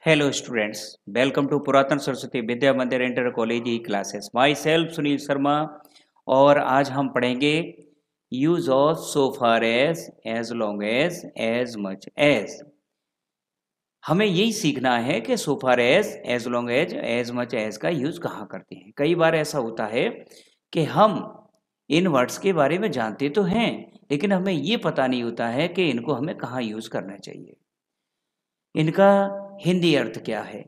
Hello students, welcome to पुरातन Saraswati Vidya Mandir inter college e classes. Myself Sunil Sharma और आज हम पढ़ेंगे use of so far as long as much as. हमें यही सीखना है कि so far as long as much as का यूज कहाँ करते हैं। कई बार ऐसा होता है कि हम इन वर्ड्स के बारे में जानते तो हैं, लेकिन हमें ये पता नहीं होता है कि इनको हमें कहाँ यूज करना चाहिए। इनका हिंदी अर्थ क्या है।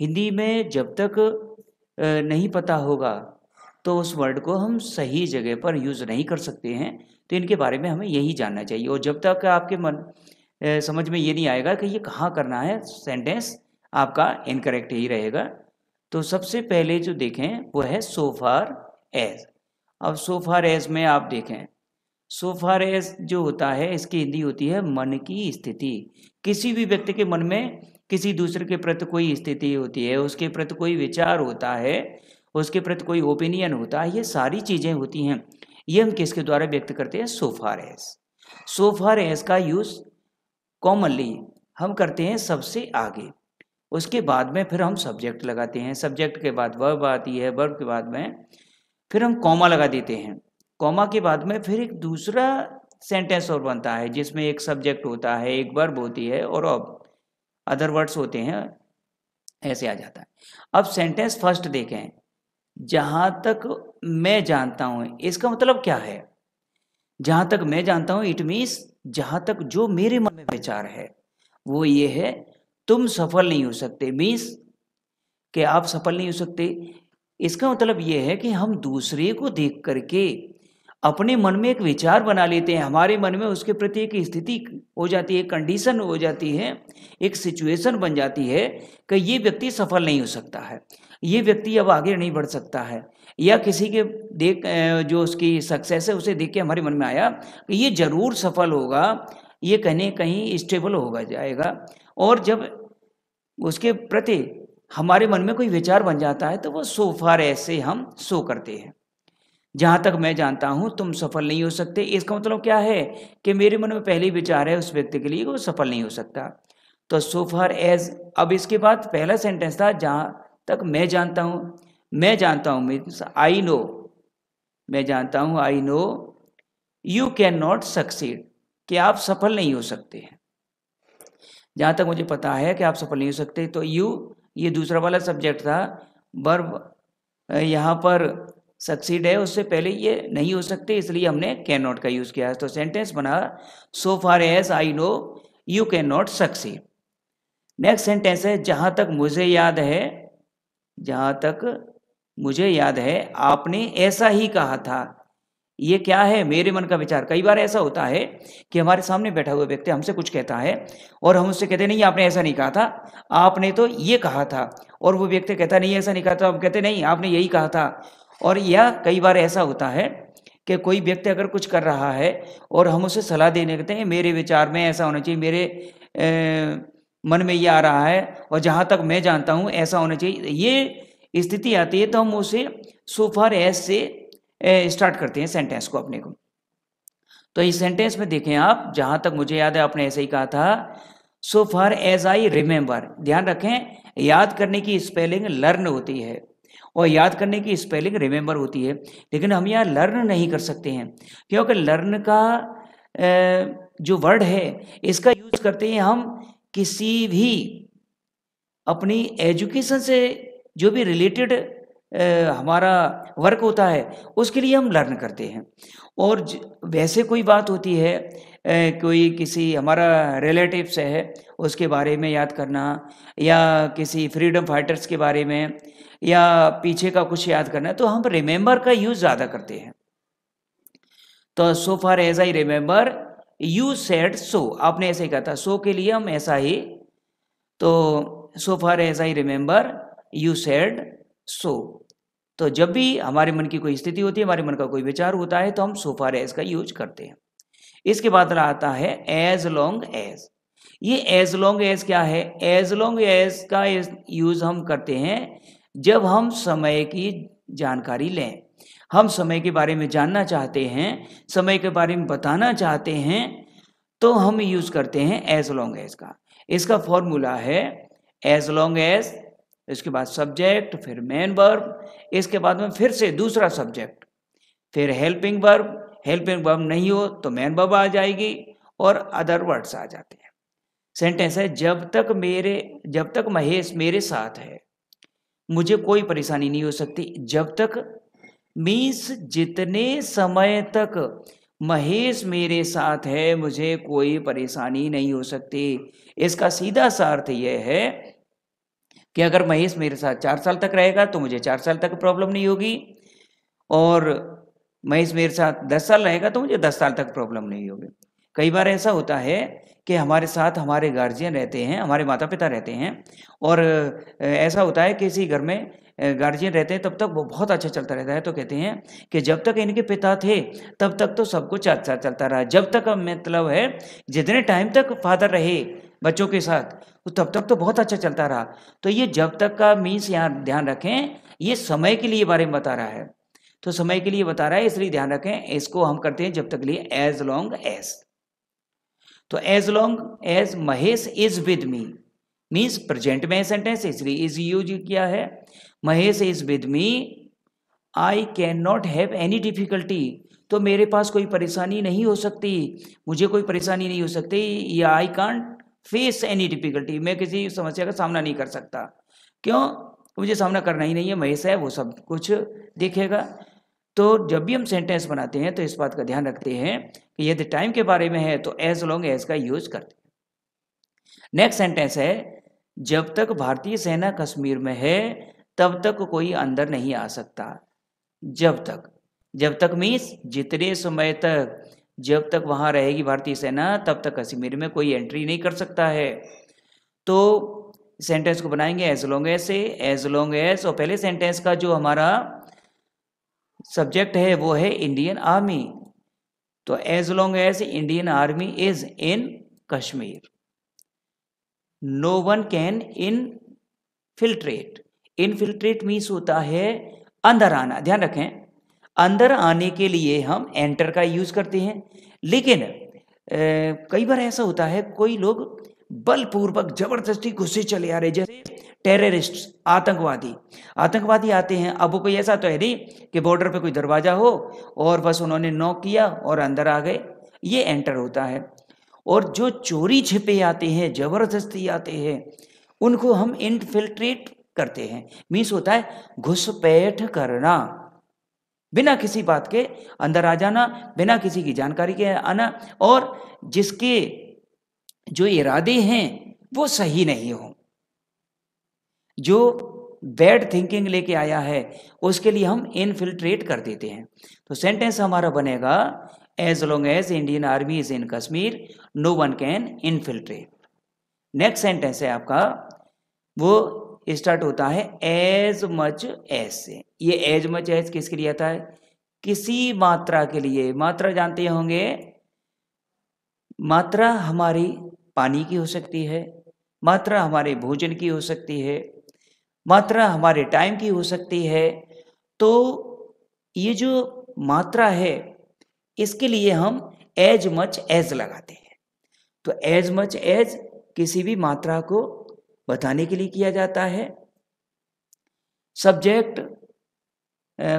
हिंदी में जब तक नहीं पता होगा तो उस वर्ड को हम सही जगह पर यूज़ नहीं कर सकते हैं। तो इनके बारे में हमें यही जानना चाहिए, और जब तक आपके समझ में ये नहीं आएगा कि ये कहाँ करना है, सेंटेंस आपका इनकरेक्ट ही रहेगा। तो सबसे पहले जो देखें वो है सो फार एज। अब सो फार एज में आप देखें, सो फार एज जो होता है इसकी हिंदी होती है मन की स्थिति। किसी भी व्यक्ति के मन में किसी दूसरे के प्रति कोई स्थिति होती है, उसके प्रति कोई विचार होता है, उसके प्रति कोई ओपिनियन होता है, ये सारी चीज़ें होती हैं। ये हम किसके द्वारा व्यक्त करते हैं? सो फार एज। सो फार एज का यूज़ कॉमनली हम करते हैं सबसे आगे, उसके बाद में फिर हम सब्जेक्ट लगाते हैं, सब्जेक्ट के बाद वर्ब आती है, वर्ब के बाद में फिर हम कॉमा लगा देते हैं, कॉमा के बाद में फिर एक दूसरा सेंटेंस और बनता है जिसमें एक सब्जेक्ट होता है, एक वर्ब होती है और अब अदर वर्ड्स होते हैं, ऐसे आ जाता है। अब सेंटेंस फर्स्ट देखें, जहाँ तक मैं जानता हूँ, इसका मतलब क्या है? जहाँ तक मैं जानता हूँ इट मीन्स जहाँ तक जो मेरे मन में विचार है वो ये है, तुम सफल नहीं हो सकते, मीन्स कि आप सफल नहीं हो सकते। इसका मतलब ये है कि हम दूसरे को देख करके अपने मन में एक विचार बना लेते हैं, हमारे मन में उसके प्रति एक स्थिति हो जाती है, कंडीशन हो जाती है, एक सिचुएशन बन जाती है कि ये व्यक्ति सफल नहीं हो सकता है, ये व्यक्ति अब आगे नहीं बढ़ सकता है, या किसी के जो उसकी सक्सेस है उसे देख के हमारे मन में आया कि ये जरूर सफल होगा, ये कहीं कहीं स्टेबल होगा जाएगा। और जब उसके प्रति हमारे मन में कोई विचार बन जाता है तो वो सो फार ऐसे हम सो करते हैं। जहाँ तक मैं जानता हूँ तुम सफल नहीं हो सकते, इसका मतलब क्या है कि मेरे मन में पहले ही विचार है उस व्यक्ति के लिए वो सफल नहीं हो सकता। तो सो फार एज, अब इसके बाद पहला सेंटेंस था जहाँ तक मैं जानता हूँ। मैं जानता हूँ मीन्स आई नो, मैं जानता हूँ, आई know you can not succeed, कि आप सफल नहीं हो सकते हैं। जहाँ तक मुझे पता है कि आप सफल नहीं हो सकते, तो यू ये दूसरा वाला सब्जेक्ट था, वर्ब यहाँ पर सक्सीड है, उससे पहले ये नहीं हो सकते, इसलिए हमने कैन नॉट का यूज़ किया है। तो सेंटेंस बना so far as I know you can not succeed. Next sentence है जहाँ तक मुझे याद है, जहाँ तक मुझे याद है आपने ऐसा ही कहा था। ये क्या है? मेरे मन का विचार। कई बार ऐसा होता है कि हमारे सामने बैठा हुआ व्यक्ति हमसे कुछ कहता है और हम उससे कहते नहीं आपने ऐसा नहीं कहा था, आपने तो ये कहा था, और वो व्यक्ति कहता नहीं ऐसा नहीं कहा था, हम कहते नहीं आपने यही कहा था। और या कई बार ऐसा होता है कि कोई व्यक्ति अगर कुछ कर रहा है और हम उसे सलाह देने कहते हैं मेरे विचार में ऐसा होना चाहिए, मेरे मन में ये आ रहा है, और जहाँ तक मैं जानता हूँ ऐसा होना चाहिए, ये स्थिति आती है तो हम उसे सो फार एज से स्टार्ट करते हैं सेंटेंस को अपने को। तो इस सेंटेंस में देखें आप, जहाँ तक मुझे याद है आपने ऐसे ही कहा था, सो फार एज आई रिमेंबर। ध्यान रखें, याद करने की स्पेलिंग लर्न होती है और याद करने की स्पेलिंग रिमेंबर होती है, लेकिन हम यहाँ लर्न नहीं कर सकते हैं क्योंकि लर्न का जो वर्ड है इसका यूज करते हैं हम किसी भी अपनी एजुकेशन से जो भी रिलेटेड हमारा वर्क होता है उसके लिए हम लर्न करते हैं। और वैसे कोई बात होती है, कोई किसी हमारा रिलेटिव से है उसके बारे में याद करना, या किसी फ्रीडम फाइटर्स के बारे में, या पीछे का कुछ याद करना, तो हम रिमेंबर का यूज ज़्यादा करते हैं। तो so far as I remember you said so, आपने ऐसे ही कहा था, सो के लिए हम ऐसा ही, तो so far as I remember you said so. तो जब भी हमारे मन की कोई स्थिति होती है, हमारे मन का कोई विचार होता है, तो हम सो फार एज का यूज करते हैं। इसके बाद आता है एज लॉन्ग एज। ये एज लॉन्ग एज क्या है? एज लॉन्ग एज का यूज हम करते हैं जब हम समय की जानकारी लें, हम समय के बारे में जानना चाहते हैं, समय के बारे में बताना चाहते हैं, तो हम यूज करते हैं एज लॉन्ग एज का। इसका फॉर्मूला है एज लॉन्ग एज, इसके बाद सब्जेक्ट, फिर मेन वर्ब, इसके बाद में फिर से दूसरा सब्जेक्ट, फिर हेल्पिंग वर्ब नहीं हो तो मेन वर्ब आ जाएगी और अदर वर्ड्स आ जाते हैं। सेंटेंस है जब तक महेश मेरे साथ है मुझे कोई परेशानी नहीं हो सकती। जब तक मीन्स जितने समय तक महेश मेरे साथ है मुझे कोई परेशानी नहीं हो सकती। इसका सीधा सा अर्थ यह है कि अगर महेश मेरे साथ 4 साल तक रहेगा तो मुझे 4 साल तक प्रॉब्लम नहीं होगी, और महेश मेरे साथ 10 साल रहेगा तो मुझे 10 साल तक प्रॉब्लम नहीं होगी। कई बार ऐसा होता है कि हमारे साथ हमारे गार्जियन रहते हैं, हमारे माता पिता रहते हैं, और ऐसा होता है किसी घर में गार्जियन रहते हैं तब तक वो बहुत अच्छा चलता रहता है, तो कहते हैं कि जब तक इनके पिता थे तब तक तो सब कुछ अच्छा चलता रहा। जब तक मतलब है जितने टाइम तक फादर रहे बच्चों के साथ तो तब तक तो बहुत अच्छा चलता रहा। तो ये जब तक का मीन्स यहाँ ध्यान रखें, ये समय के लिए बारे में बता रहा है, तो समय के लिए बता रहा है इसलिए ध्यान रखें। इसको हम करते हैं जब तक के लिए एज लॉन्ग एज। तो as long as Mahesh is with me means present में सेंटेंस, इसलिए इज यूज किया है। Mahesh is with me, I can not have any difficulty, तो मेरे पास कोई परेशानी नहीं हो सकती, मुझे कोई परेशानी नहीं हो सकती, या I can't face any difficulty, मैं किसी समस्या का सामना नहीं कर सकता। क्यों? मुझे सामना करना ही नहीं है, महेश है वो सब कुछ देखेगा। तो जब भी हम सेंटेंस बनाते हैं तो इस बात का ध्यान रखते हैं कि यदि टाइम के बारे में है तो एज लॉन्ग एज का यूज करते हैं। नेक्स्ट सेंटेंस है जब तक भारतीय सेना कश्मीर में है तब तक कोई अंदर नहीं आ सकता। जब तक मीन्स जितने समय तक, जब तक वहां रहेगी भारतीय सेना तब तक कश्मीर में कोई एंट्री नहीं कर सकता है। तो सेंटेंस को बनाएंगे एज लॉन्ग एज से, एज लॉन्ग एज, और पहले सेंटेंस का जो हमारा सब्जेक्ट है वो है इंडियन आर्मी, तो as long as Indian army is in Kashmir, no one can infiltrate. Infiltrate means होता है अंदर आना। ध्यान रखें, अंदर आने के लिए हम एंटर का यूज करते हैं, लेकिन कई बार ऐसा होता है कोई लोग बलपूर्वक जबरदस्ती घुसे चले आ रहे, जैसे टेररिस्ट, आतंकवादी आते हैं। अब वो कोई ऐसा तो है नहीं कि बॉर्डर पे कोई दरवाजा हो और बस उन्होंने नॉक किया और अंदर आ गए, ये एंटर होता है। और जो चोरी छिपे आते हैं, जबरदस्ती आते हैं, उनको हम इनफिल्ट्रेट करते हैं। मीन्स होता है घुसपैठ करना, बिना किसी बात के अंदर आ जाना, बिना किसी की जानकारी के आना, और जिसके जो इरादे हैं वो सही नहीं हो, जो बैड थिंकिंग लेके आया है उसके लिए हम इनफिल्ट्रेट कर देते हैं। तो सेंटेंस हमारा बनेगा as long as Indian army is in Kashmir no one can infiltrate. Next sentence है आपका, वो स्टार्ट होता है एज मच एज से। ये एज मच एज किसके लिए आता है? किसी मात्रा के लिए। मात्रा जानते होंगे, मात्रा हमारी पानी की हो सकती है, मात्रा हमारे भोजन की हो सकती है, मात्रा हमारे टाइम की हो सकती है। तो ये जो मात्रा है इसके लिए हम एज मच एज लगाते हैं। तो एज मच एज किसी भी मात्रा को बताने के लिए किया जाता है। सब्जेक्ट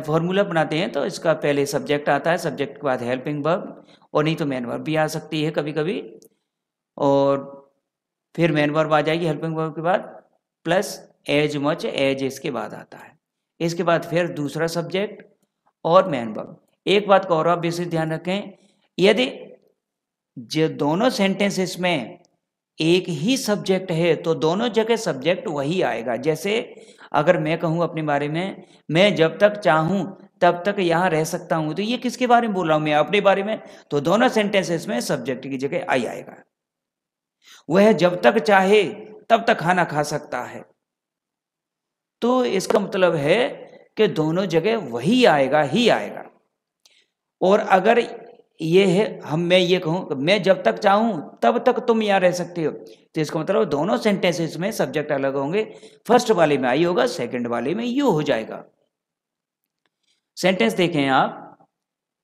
फॉर्मूला बनाते हैं तो इसका पहले सब्जेक्ट आता है, सब्जेक्ट के बाद हेल्पिंग वर्ब, और नहीं तो मेन वर्ब भी आ सकती है कभी कभी, और फिर मेन वर्ब आ जाएगी हेल्पिंग वर्ब के बाद, प्लस एज मच एज इसके बाद आता है। इसके बाद फिर दूसरा सब्जेक्ट और मेन वर्ब। एक बात का और आप विशेष ध्यान रखें, यदि जो दोनों सेंटेंसेस में एक ही सब्जेक्ट है तो दोनों जगह सब्जेक्ट वही आएगा। जैसे अगर मैं कहूँ अपने बारे में, मैं जब तक चाहूँ तब तक यहाँ रह सकता हूँ, तो ये किसके बारे में बोल रहा हूँ? मैं अपने बारे में। तो दोनों सेंटेंसेस में सब्जेक्ट की जगह आई आएगा। वह जब तक चाहे तब तक खाना खा सकता है, तो इसका मतलब है कि दोनों जगह वही आएगा ही आएगा। और अगर ये है मैं ये कहूँ मैं जब तक चाहूँ तब तक तुम यहाँ रह सकते हो, तो इसका मतलब दोनों सेंटेंसेस में सब्जेक्ट अलग होंगे। फर्स्ट वाले में आई होगा, सेकंड वाले में यू हो जाएगा। सेंटेंस देखें आप,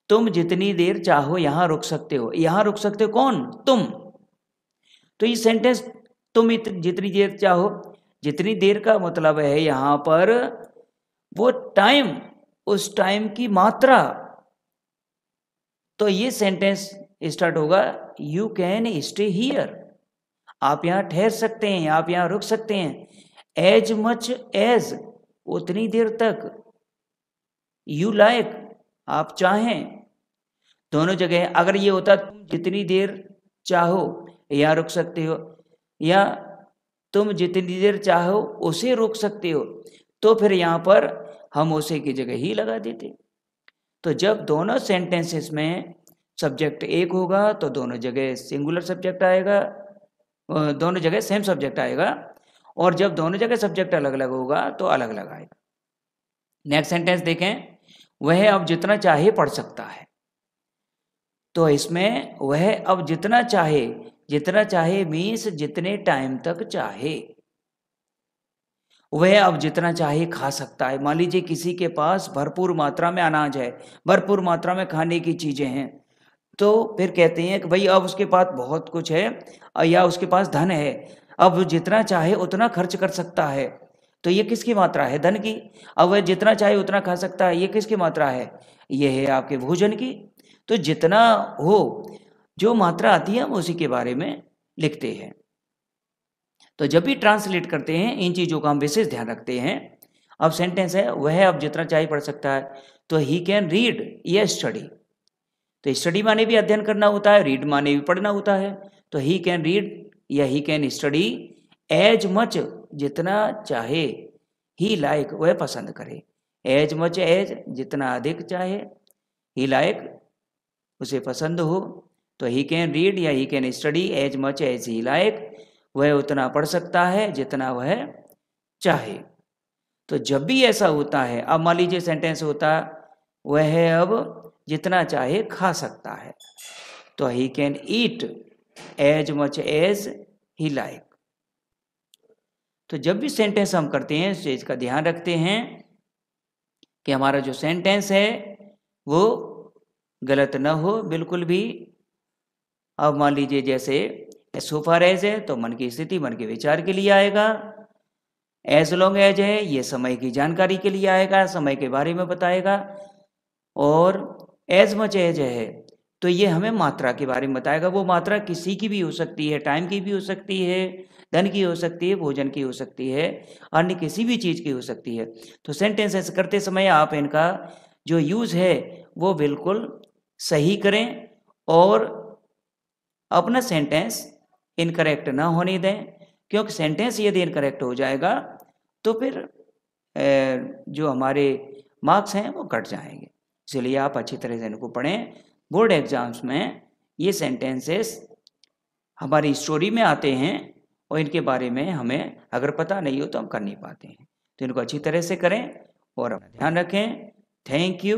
तुम जितनी देर चाहो यहाँ रुक सकते हो। यहाँ रुक सकते हो कौन? तुम। तो ये सेंटेंस तुम जितनी देर चाहो, जितनी देर का मतलब है यहाँ पर वो टाइम, उस टाइम की मात्रा। तो ये सेंटेंस स्टार्ट होगा यू कैन स्टे हियर, आप यहाँ ठहर सकते हैं, आप यहाँ रुक सकते हैं। एज मच एज, उतनी देर तक। यू लाइक, आप चाहें। दोनों जगह अगर ये होता तुम जितनी देर चाहो यहाँ रुक सकते हो, या तुम जितनी देर चाहो उसे रोक सकते हो, तो फिर यहाँ पर हम उसे की जगह ही लगा देते। तो जब दोनों सेंटेंसेस में सब्जेक्ट एक होगा तो दोनों जगह सिंगुलर सब्जेक्ट आएगा, दोनों जगह सेम सब्जेक्ट आएगा, और जब दोनों जगह सब्जेक्ट अलग अलग होगा तो अलग अलग आएगा। नेक्स्ट सेंटेंस देखें, वह अब जितना चाहे पढ़ सकता है। तो इसमें वह अब जितना चाहे, जितना चाहे मीन्स जितने टाइम तक चाहे। वह अब जितना चाहे खा सकता है। मान लीजिए किसी के पास भरपूर मात्रा में अनाज है, भरपूर मात्रा में खाने की चीजें हैं, तो फिर कहते हैं कि भाई अब उसके पास बहुत कुछ है, या उसके पास धन है, अब जितना चाहे उतना खर्च कर सकता है। तो ये किसकी मात्रा है? धन की। अब वह जितना चाहे उतना खा सकता है, ये किसकी मात्रा है? ये है आपके भोजन की। तो जितना हो, जो मात्रा आती है हम उसी के बारे में लिखते हैं। तो जब भी ट्रांसलेट करते हैं इन चीज़ों का हम विशेष ध्यान रखते हैं। अब सेंटेंस है वह अब जितना चाहे पढ़ सकता है, तो ही कैन रीड या स्टडी। तो स्टडी माने भी अध्ययन करना होता है, रीड माने भी पढ़ना होता है। तो ही कैन रीड या he can study as much, जितना चाहे, ही लाइक, वह पसंद करे। एज मच एज, जितना अधिक चाहे, ही लाइक, उसे पसंद हो। तो ही कैन रीड या he can study as much as he like, वह उतना पढ़ सकता है जितना वह चाहे। तो जब भी ऐसा होता है, अब मान लीजिए सेंटेंस होता वह अब जितना चाहे खा सकता है, तो he can eat as much as he like. तो जब भी सेंटेंस हम करते हैं इस चीज का ध्यान रखते हैं कि हमारा जो सेंटेंस है वो गलत ना हो बिल्कुल भी। अब मान लीजिए जैसे सो फार एज है तो मन की स्थिति, मन के विचार के लिए आएगा। एज लॉन्ग एज है, ये समय की जानकारी के लिए आएगा, समय के बारे में बताएगा। और एज मच एज है तो ये हमें मात्रा के बारे में बताएगा। वो मात्रा किसी की भी हो सकती है, टाइम की भी हो सकती है, धन की हो सकती है, भोजन की हो सकती है, अन्य किसी भी चीज़ की हो सकती है। तो सेंटेंस ऐसे करते समय आप इनका जो यूज़ है वो बिल्कुल सही करें और अपना सेंटेंस इनकरेक्ट ना होने दें, क्योंकि सेंटेंस यदि इनकरेक्ट हो जाएगा तो फिर जो हमारे मार्क्स हैं वो कट जाएंगे। इसलिए आप अच्छी तरह से इनको पढ़ें। बोर्ड एग्जाम्स में ये सेंटेंसेस हमारी स्टोरी में आते हैं और इनके बारे में हमें अगर पता नहीं हो तो हम कर नहीं पाते हैं। तो इनको अच्छी तरह से करें और अपना ध्यान रखें। Thank you.